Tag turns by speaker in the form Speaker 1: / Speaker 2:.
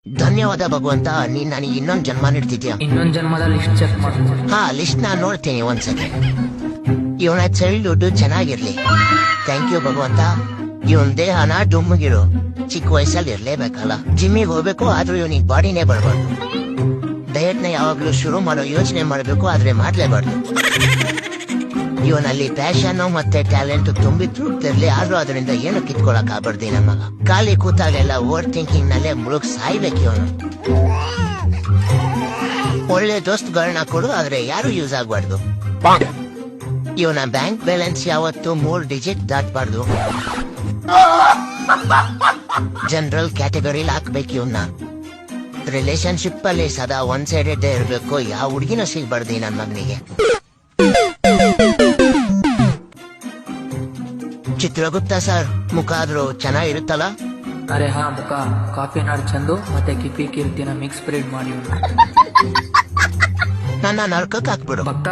Speaker 1: ಧನ್ಯವಾದ ಭಗವಂತ, ನೀನ್ ನನಗೆ ಇನ್ನೊಂದ್ ಜನ್ಮ ನೀಡ್ತಿದ್ಯಾ.
Speaker 2: ಇನ್ನೊಂದ್ ಜನ್ಮದ ಲಿಸ್ಟ್ ಚೆಕ್ ಮಾಡು.
Speaker 1: ಹಾ, ಲಿಸ್ಟ್ ನಾನ್ ನೋಡ್ತೀನಿ ಒಂದ್ಸತಿ. ಇವನ ಚೈಲ್ಡ್ಹುಡ್ ಚೆನ್ನಾಗಿರ್ಲಿ. ಥ್ಯಾಂಕ್ ಯು ಭಗವಂತ. ಇವನ್ ದೇಹನ ಡುಮ್ಮಗಿರು. ಚಿಕ್ಕ ವಯಸ್ಸಲ್ಲಿ ಇರ್ಲೇಬೇಕಲ್ಲ. ಜಿಮ್ಮಿಗೆ ಹೋಗ್ಬೇಕು, ಆದ್ರೂ ಇವನಿಗೆ ಬಾಡಿನೇ ಬರ್ಬಾರ್ದು. ಡಯಟ್ ನ ಯಾವಾಗ್ಲೂ ಶುರು ಮಾಡೋ ಯೋಚನೆ ಮಾಡ್ಬೇಕು, ಆದ್ರೆ ಮಾಡ್ಲೇಬಾರ್ದು. ಇವನಲ್ಲಿ ಪ್ಯಾಷನ್ ಮತ್ತೆ ಟ್ಯಾಲೆಂಟ್ ತುಂಬಿ ತುಡುಕ್ತಿರ್ಲಿ, ಆದ್ರೂ ಅದರಿಂದ ಏನು ಕಿತ್ಕೊಳಕ್ ಆಗ್ಬಾರ್ದು. ನಮ್ಮ ಮಗ ಖಾಲಿ ಕೂತಾಗೆಲ್ಲ ಓವರ್ ಥಿಂಕಿಂಗ್ ನಲ್ಲೇ ಮುಳುಗ್ ಸಾಯ್ಬೇಕು. ಇವನು ಒಳ್ಳೆ ದೋಸ್ತುಗಳನ್ನ ಕೊಡು, ಆದ್ರೆ ಯಾರು ಯೂಸ್ ಆಗ್ಬಾರ್ದು. ಇವನ ಬ್ಯಾಂಕ್ ಬ್ಯಾಲೆನ್ಸ್ ಯಾವತ್ತು 3 ಡಿಜಿಟ್ ದಾಟ್ಬಾರ್ದು. ಜನರಲ್ ಕ್ಯಾಟಗರಿಲಿ ಹಾಕ್ಬೇಕು ಇವನ್ನ. ರಿಲೇಶನ್ಶಿಪ್ ಅಲ್ಲಿ ಸದಾ ಒನ್ ಸೈಡೆಡ್ ಇರ್ಬೇಕು, ಯಾವ ಹುಡುಗಿನ ಸಿಗ್ಬಾರ್ದು ನನ್ ಮಗನಿಗೆ. ಚಿತ್ರಗುಪ್ತ ಸರ್, ಮುಖ ಆದ್ರೂ ಚೆನ್ನಾಗಿರುತ್ತಲ್ಲ.
Speaker 2: ಅರೆ ಹಾ, ಮುಖ ಕಾಫಿ ನಾಡ್ ಚಂದು ಮತ್ತೆ ಕಿಪಿ ಕೀರ್ತಿನ ಮಿಕ್ಸ್ ಬ್ರೀಡ್ ಮಾಡಿ
Speaker 1: ನನ್ನ ನರ್ಕಕ್ ಹಾಕ್ಬಿಡು
Speaker 2: ಭಕ್ತ.